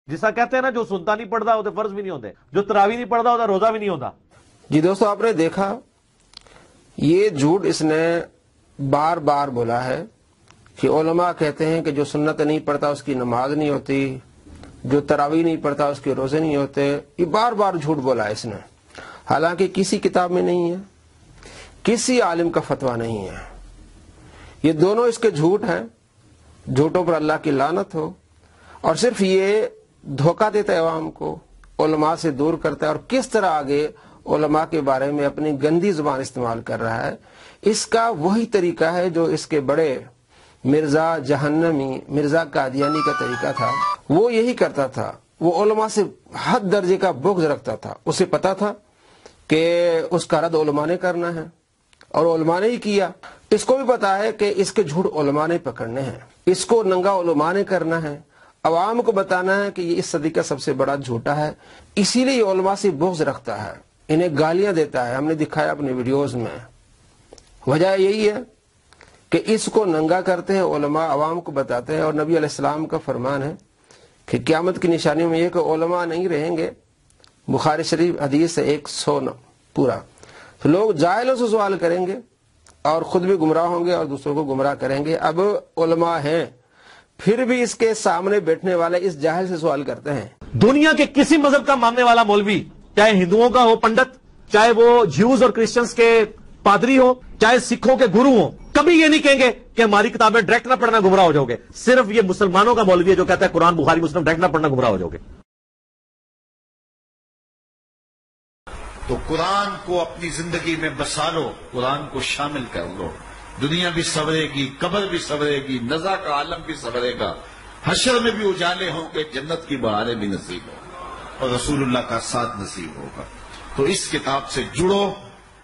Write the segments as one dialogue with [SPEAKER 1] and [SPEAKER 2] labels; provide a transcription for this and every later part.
[SPEAKER 1] جسا کہتے ہیں نا جو سنتا نہیں پڑھتا وہ فرض بھی نہیں ہوتے، جو تراوی نہیں پڑھتا وہ روزہ بھی نہیں ہوتا۔
[SPEAKER 2] جی دوستو، آپ نے دیکھا یہ جھوٹ اس نے بار بار بولا ہے کہ علماء کہتے ہیں کہ جو سنت نہیں پڑھتا اس کی نماز نہیں ہوتی، جو تراوی نہیں پڑھتا اس کے روزے نہیں ہوتے۔ یہ بار بار جھوٹ بولا ہے اس نے، حالانکہ کسی کتاب میں نہیں ہے، کسی عالم کا فتویٰ نہیں ہے۔ یہ دونوں اس کے جھوٹ ہیں، جھوٹوں پر اللہ کی لعنت ہو، اور صرف یہ دھوکہ دیتا ہے عوام کو، علماء سے دور کرتا ہے، اور کس طرح آگے علماء کے بارے میں اپنی گندی زبان استعمال کر رہا ہے۔ اس کا وہی طریقہ ہے جو اس کے بڑے مرزا جہنمی، مرزا قادیانی کا طریقہ تھا۔ وہ یہی کرتا تھا، وہ علماء سے حد درجے کا بغض رکھتا تھا۔ اسے پتا تھا کہ اس کا رد علماء نے کرنا ہے، اور علماء نے ہی کیا۔ اس کو بھی پتا ہے کہ اس کے جھوٹ علماء نے پکڑنے ہیں، اس کو ننگا علماء نے کرنا ہے، عوام کو بتانا ہے کہ یہ اس صدی کا سب سے بڑا جھوٹا ہے۔ اسی لیے یہ علماء سے بغض رکھتا ہے، انہیں گالیاں دیتا ہے، ہم نے دکھایا اپنے ویڈیوز میں۔ وجہ یہی ہے کہ اس کو ننگا کرتے ہیں علماء، عوام کو بتاتے ہیں، اور نبی علیہ السلام کا فرمان ہے کہ قیامت کی نشانیوں میں یہ کہ علماء نہیں رہیں گے۔ بخاری شریف حدیث ہے 109 پورا۔ تو لوگ جاہلوں سے سوال کریں گے اور خود بھی گمراہ ہوں گے اور دوسروں کو گمراہ کریں گے۔ اب علماء ہیں پھر بھی اس کے سامنے بیٹھنے والے اس جاہل سے سوال کرتے ہیں۔
[SPEAKER 1] دنیا کے کسی مذہب کا ماننے والا مولوی، چاہے ہندوؤں کا ہو پنڈت، چاہے وہ جیوز اور کرسچنز کے پادری ہو، چاہے سکھوں کے گرو ہوں، کبھی یہ نہیں کہیں گے کہ ہماری کتابیں ڈائریکٹ نہ پڑھنا گمراہ ہو جاؤ گے۔ صرف یہ مسلمانوں کا مولوی ہے جو کہتا ہے قرآن بخاری مسلم ڈائریکٹ نہ پڑھنا گمراہ ہو جاؤ گے۔
[SPEAKER 3] تو قرآن کو اپنی زندگی میں بسا لو، قرآن کو شامل کر لو، دنیا بھی سنورے گی، قبر بھی سنورے گی، نزا کا عالم بھی سنورے گا، حشر میں بھی اجالے ہوں گے، جنت کی بہاریں بھی نصیب ہوں اور رسول اللہ کا ساتھ نصیب ہوگا۔ تو اس کتاب سے جڑو،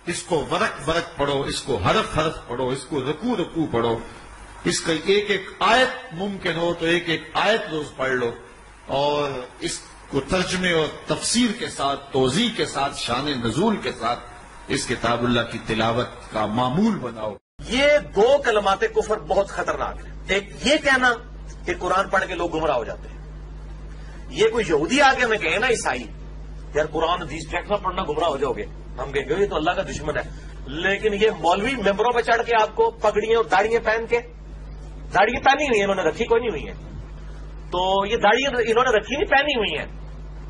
[SPEAKER 3] اس کو ورق ورق پڑھو، اس کو حرف حرف پڑھو، اس کو رکوع رکوع پڑھو، اس کا ایک ایک آیت ممکن ہو تو ایک ایک آیت روز پڑھ لو، اور اس کو ترجمے اور تفسیر کے ساتھ، توضیح کے ساتھ، شان نزول کے ساتھ اس کتاب اللہ کی تلاوت کا معمول بناؤ۔
[SPEAKER 1] یہ دو کلمات کفر بہت خطرناک ہے۔ ایک یہ کہنا کہ قرآن پڑھ کے لوگ گمراہ ہو جاتے ہیں، یہ کوئی یہودی آ کے ہمیں کہے نا عیسائی یار قرآن حدیث ڈائریکٹ نہ پڑھنا گمراہ ہو جاؤ گے، ہم کہیں گے یہ تو اللہ کا دشمن ہے۔ لیکن یہ مولوی ممبروں پہ چڑھ کے آپ کو پگڑیاں اور داڑیاں پہن کے، داڑیاں پہنی ہوئی ہیں انہوں نے، رکھی کوئی نہیں ہوئی ہیں، تو یہ داڑیاں انہوں نے رکھی نہیں، پہنی ہوئی ہیں،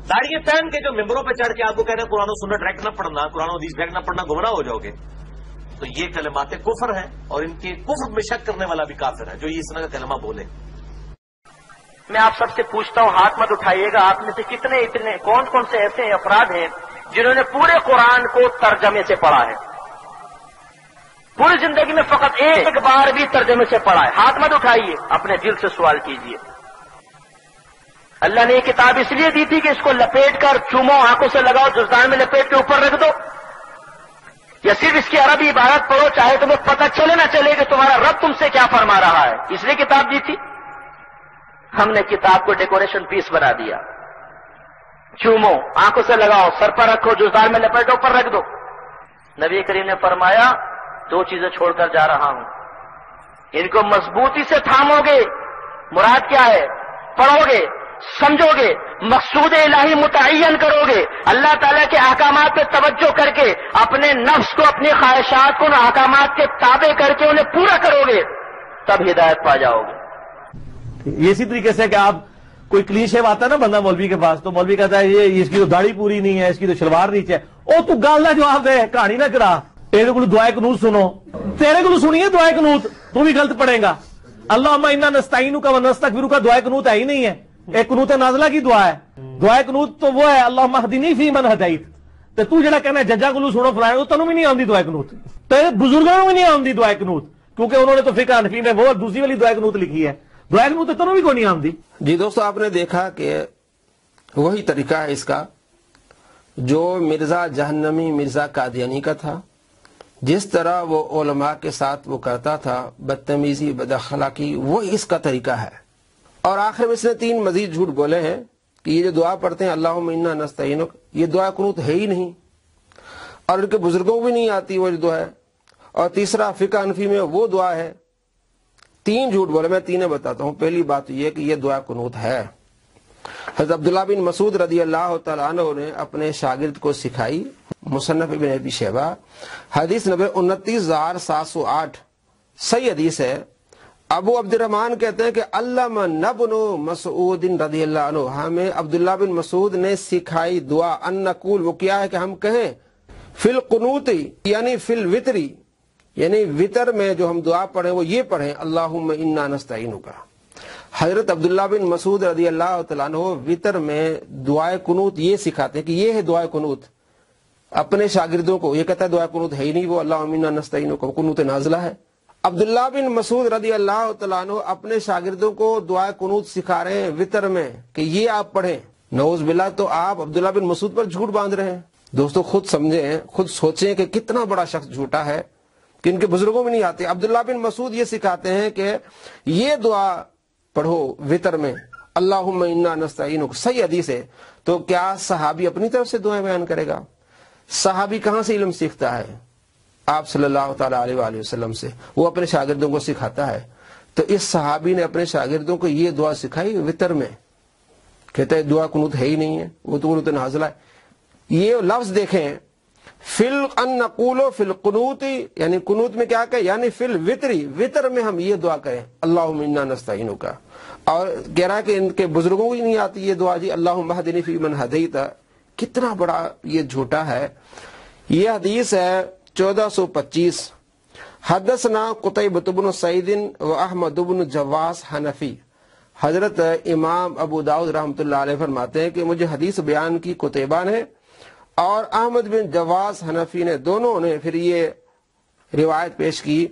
[SPEAKER 1] داڑیاں پہن کے جو ممبروں پہ چڑھ کے آپ کو کہہ رہے ہیں قرآن و سنت ڈائریکٹ نہ پڑھنا، قرآن و حدیث ڈائریکٹ نہ پڑھنا گمراہ ہو جاؤ گے، تو یہ کلمات کفر ہیں، اور ان کے کفر میں شک کرنے والا بھی کافر ہے جو یہ اس طرح کا کلمہ بولے۔
[SPEAKER 4] میں آپ سب سے پوچھتا ہوں، ہاتھ مت اٹھائیے گا، آپ میں سے اتنے کون سے ایسے افراد ہیں جنہوں نے پورے قرآن کو ترجمے سے پڑھا ہے؟ پوری زندگی میں فقط ایک بار بھی ترجمے سے پڑھا ہے؟ ہاتھ مت اٹھائیے، اپنے دل سے سوال کیجئے۔ اللہ نے یہ کتاب اس لیے دی تھی کہ اس کو لپیٹ کر چومو، آنکھوں سے لگاؤ، دستان میں لپیٹ کے اوپر رکھ دو، یا صرف اس کی عربی عبارت پڑھو، چاہے تمہیں پتہ چلے نہ چلے کہ تمہارا رب تم سے کیا فرما رہا ہے؟ اس لیے کتاب دی تھی۔ ہم نے کتاب کو ڈیکوریشن پیس بنا دیا، چومو، آنکھوں سے لگاؤ، سر پر رکھو، جزدان میں لپیٹو، اوپر رکھ دو۔ نبی کریم نے فرمایا دو چیزیں چھوڑ کر جا رہا ہوں، ان کو مضبوطی سے تھامو گے، مراد کیا ہے؟ پڑھو گے، سمجھو گے، مقصود الہی متعین کرو گے، اللہ تعالیٰ کے احکامات پہ توجہ کر کے اپنے نفس کو، اپنی خواہشات کو ان احکامات کے تابع کر کے انہیں پورا کرو گے، تب ہدایت پا جاؤ گے۔
[SPEAKER 1] یہ اسی طریقے سے کہ آپ کوئی کلین شیو آتا ہے نا بندہ مولوی کے پاس، تو مولوی کہتا ہے یہ اس کی تو داڑھی پوری نہیں ہے، اس کی تو شلوار نیچے ہے، او تو گل نہ جواب دے، کہانی نہ کرا، تیرے کو دعائے قنوت سنو، تیرے کو سنیے دعائے قنوت، تو بھی غلط پڑھے گا۔ اللہم انا نستعینک و نستغفرک دعائے قنوت ہے ہی نہیں ہے، ایک قنوت نازلہ کی دعا ہے، دعائے قنوت تو وہ ہے اللہم اہدنی فی من ہدیت، تو جڑا کہنا ہے ججا کو سنو فلانے، تو تینوں بھی نہیں آندی دعائے قنوت، تیرے بزرگوں کو بھی نہیں آندی دعائے قنوت، کیونکہ انہوں نے تو فقہ حنفی میں وہ دوسری والی دعائے قنوت لکھی ہے، دعائے قنوت تو تینوں بھی کوئی نہیں آندی۔
[SPEAKER 2] جی دوستو، آپ نے دیکھا کہ وہی طریقہ ہے اس کا جو مرزا جہنمی، مرزا قادیانی کا تھا، جس طرح وہ علماء کے ساتھ وہ کرتا تھا بدتمیزی، بد اخلاقی، وہ اس کا طریقہ ہے۔ اور آخر میں اس نے 3 مزید جھوٹ بولے ہیں کہ یہ جو دعا پڑھتے ہیں اللہم انا نستعینک، یہ دعا قنوت ہے ہی نہیں، اور ان کے بزرگوں کو بھی نہیں آتی وہ جو دعا ہے، اور تیسرا فقہ حنفی میں وہ دعا ہے۔ 3 جھوٹ بولے، میں 3 بتاتا ہوں۔ پہلی بات یہ کہ یہ دعا قنوت ہے، حضرت عبداللہ بن مسعود رضی اللہ تعالیٰ عنہ نے اپنے شاگرد کو سکھائی. مصنف ابن ابی شیبہ حدیث نمبر 29,708 صحیح حدیث ہے. ابو عبد الرحمن کہتے ہیں کہ علم ابن مسعود رضی اللہ عنہ، ہمیں عبداللہ بن مسعود نے سکھائی دعا ان نقول، وہ کیا ہے کہ ہم کہیں فی القنوت یعنی فی الوتر، یعنی وطر میں جو ہم دعا پڑھیں وہ یہ پڑھیں اللہم انا نستعینک. حضرت عبداللہ بن مسعود رضی اللہ تعالیٰ عنہ وطر میں دعائے قنوت یہ سکھاتے ہیں کہ یہ ہے دعائے قنوت اپنے شاگردوں کو. یہ کہتا ہے دعائے قنوت ہے ہی نہیں، وہ اللہم انا نستعینک قنوت نازلہ ہے. عبداللہ بن مسعود رضی اللہ تعالیٰ عنہ اپنے شاگردوں کو دعائے قنوت سکھا رہے ہیں وطر میں کہ یہ آپ پڑھیں. نعوذ باللہ، تو آپ عبداللہ بن مسعود پر جھوٹ باندھ رہے ہیں. دوستو خود سمجھیں، خود سوچیں کہ کتنا بڑا شخص جھوٹا ہے کہ ان کے بزرگوں میں نہیں آتے. عبداللہ بن مسعود یہ سکھاتے ہیں کہ یہ دعا پڑھو وطر میں اللہم انا نستعینک. صحیح حدیث ہے. تو کیا صحابی اپنی طرف سے دعائیں بیان کرے گا؟ صحابی کہاں سے علم سیکھتا ہے؟ آپ صلی اللہ تعالیٰ علیہ وآلہ وسلم سے. وہ اپنے شاگردوں کو سکھاتا ہے. تو اس صحابی نے اپنے شاگردوں کو یہ دعا سکھائی وطر میں. کہتا ہے دعا قنوت ہے ہی نہیں ہے، وہ تو قنوت نازلہ ہے. یہ لفظ دیکھیں فل ان نقولو فی القنوت، یعنی قنوت میں کیا کہ یعنی فی الوتری، وطر میں ہم یہ دعا کریں اللہم انا نستعینک. اور کہہ رہا ہے کہ ان کے بزرگوں کو ہی نہیں آتی یہ دعا جی اللہم اہدنی فی من ہدیت. کتنا بڑا یہ جھوٹا ہے. یہ حدیث ہے 1425. حدثنا قتیبۃ بن سعید و احمد بن جواس حنفی. حضرت امام ابو داؤد رحمۃ اللہ علیہ فرماتے ہیں کہ مجھے حدیث بیان کی قتیبہ نے اور احمد بن جواس حنفی نے، دونوں نے پھر یہ روایت پیش کی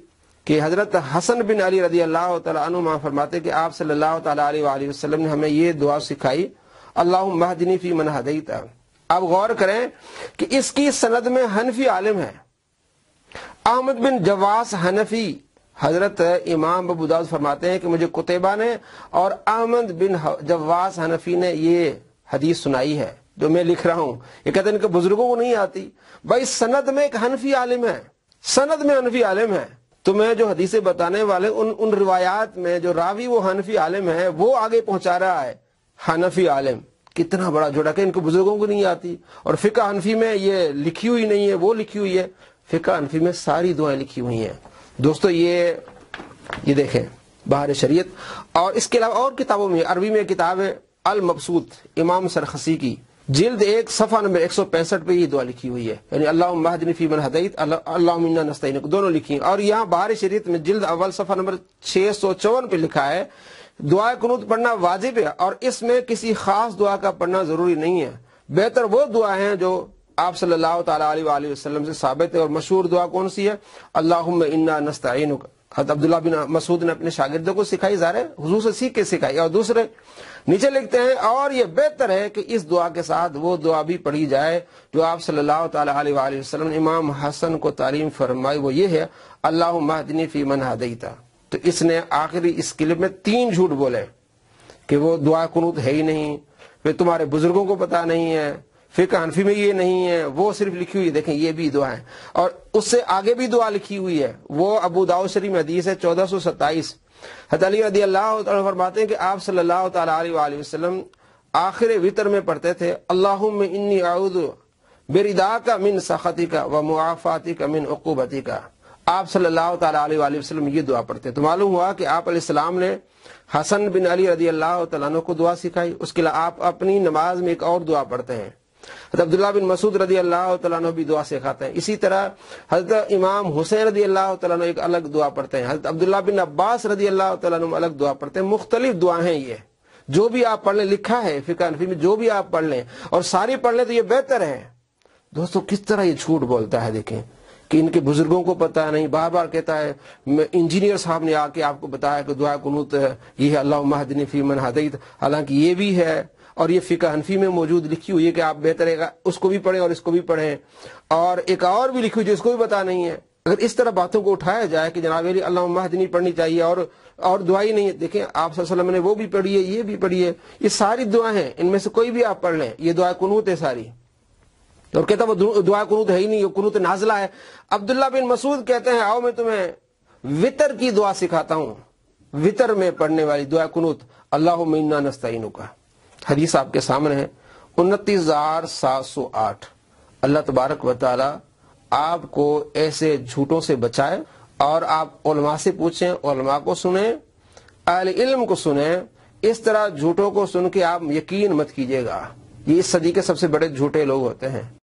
[SPEAKER 2] کہ حضرت حسن بن علی رضی اللہ تعالیٰ عنہ فرماتے کہ آپ صلی اللہ تعالیٰ علیہ وآلہ وسلم نے ہمیں یہ دعا سکھائی اللہم اہدنی فی من ہدیت. اب غور کریں کہ اس کی سند میں حنفی عالم ہے. احمد بن جواس حنفی، حضرت امام ابو داؤد فرماتے ہیں کہ مجھے قتیبہ نے اور احمد بن جواس حنفی نے یہ حدیث سنائی ہے جو میں لکھ رہا ہوں. یہ کہتے ہیں ان کے بزرگوں کو نہیں آتی. بھائی سند میں ایک حنفی عالم ہے، سند میں حنفی عالم ہے. تو میں جو حدیثیں بتانے والے ان روایات میں جو راوی وہ حنفی عالم ہے وہ آگے پہنچا رہا ہے حنفی عالم. کتنا بڑا جوڑا کہ ان کے بزرگوں کو نہیں آتی. اور فقہ حنفی میں یہ لکھی ہوئی نہیں ہے، وہ لکھی ہوئی ہے. فقہ حنفی میں ساری دعائیں لکھی ہوئی ہیں. دوستو یہ دیکھیں بہار شریعت. اور اس کے علاوہ اور کتابوں میں عربی میں کتاب ہے المبسوط امام سرخسی کی، جلد 1 صفحہ نمبر 165 پہ یہ دعا لکھی ہوئی ہے، یعنی اللہم اہدنی فی من ہدیت اللہم انا نستعینک، دونوں لکھی ہیں. اور یہاں بہار شریعت میں جلد اول صفحہ نمبر 654 پہ لکھا ہے دعائے قنوت پڑھنا واجب ہے اور اس میں کسی خاص دعا کا پڑھنا ضروری نہیں ہے. بہتر وہ دعا ہیں جو آپ صلی اللہ تعالیٰ علیہ وآلہ وسلم سے ثابت ہے. اور مشہور دعا کون سی ہے؟ اللہم انا نستعینک. حضرت عبداللہ بن مسعود نے اپنے شاگردوں کو سکھائی، ظاہر ہے حضور سے سیکھ کے سکھائی. اور دوسرے نیچے لکھتے ہیں اور یہ بہتر ہے کہ اس دعا کے ساتھ وہ دعا بھی پڑھی جائے جو آپ صلی اللہ تعالیٰ علیہ وآلہ وسلم نے امام حسن کو تعلیم فرمائی، وہ یہ ہے اللہم اہدنی فی من ہدیت. تو اس نے آخری اس کلپ میں 3 جھوٹ بولے کہ وہ دعا قنوت ہے ہی نہیں، پھر تمہارے بزرگوں کو پتا نہیں ہے، فقہ حنفی میں یہ نہیں ہے، وہ صرف لکھی ہوئی. دیکھیں یہ بھی دعا ہے اور اس سے آگے بھی دعا لکھی ہوئی ہے. وہ ابو داؤد شریف میں حدیث ہے 1427. حضرت علی رضی اللہ تعالیٰ فرماتے ہیں کہ آپ صلی اللہ تعالیٰ علیہ وآلہ وسلم آخر وطر میں پڑھتے تھے اللہم انی اعوذ برداک من سخطک و معافاتک من عقوبتک. آپ صلی اللہ تعالیٰ علیہ وآلہ وسلم یہ دعا پڑھتے. تو معلوم ہوا کہ آپ علیہ السلام نے حسن بن علی رضی اللہ تعالیٰ عنہ کو دعا سکھائی. اس کے علاوہ آپ اپنی نماز میں ایک اور دعا پڑھتے ہیں. حضرت عبداللہ بن مسعود رضی اللہ تعالیٰ عنہ بھی دعا سکھاتے ہیں. اسی طرح حضرت امام حسین رضی اللہ تعالیٰ عنہ ایک الگ دعا پڑھتے ہیں. حضرت عبداللہ بن عباس رضی اللہ تعالیٰ عنہ الگ دعا پڑھتے ہیں. مختلف دعائیں ہیں. یہ جو بھی آپ پڑھ لیں لکھا ہے فقہ حنفی میں، جو بھی آپ پڑھ لیں اور ساری پڑھ لیں تو یہ بہتر ہے. دوستو کس طرح یہ جھوٹ بولتا ہے. دیکھیں کہ ان کے بزرگوں کو پتا نہیں، بار بار کہتا ہے انجینئر صاحب نے آ کے آپ کو بتایا کہ دعا قنوت یہ ہے اللہم اہدنی فی من ہدیت. حالانکہ یہ بھی ہے اور یہ فقہ حنفی میں موجود لکھی ہوئی ہے کہ آپ بہتر ہے اس کو بھی پڑھیں اور اس کو بھی پڑھیں. اور ایک اور بھی لکھی ہوئی جو اس کو بھی پتا نہیں ہے. اگر اس طرح باتوں کو اٹھایا جائے کہ جناب علی اللہم اہدنی پڑھنی چاہیے اور دعائی نہیں ہے. دیکھیں آپ صلی اللہ علیہ وسلم نے وہ بھی پڑھی ہے، یہ بھی پڑھی ہے. یہ ساری دعائیں ہیں، ان میں سے کوئی بھی آپ پڑھ لیں. یہ دعا قنوت ہے ساری. اور کہتا وہ دعا قنوت ہے ہی نہیں، یہ قنوت نازلہ ہے. عبداللہ بن مسعود کہتے ہیں آؤ میں تمہیں وطر کی دعا سکھاتا ہوں، وطر میں پڑھنے والی دعا قنوت اللہم انا نستعینک. حدیث آپ کے سامنے ہے 29,708۔ اللہ تبارک و تعالی آپ کو ایسے جھوٹوں سے بچائے، اور آپ علماء سے پوچھیں، علماء کو سنیں، اہل علم کو سنیں۔ اس طرح جھوٹوں کو سن کے آپ یقین مت کیجیے گا، یہ اس صدی کے سب سے بڑے جھوٹے لوگ ہوتے ہیں۔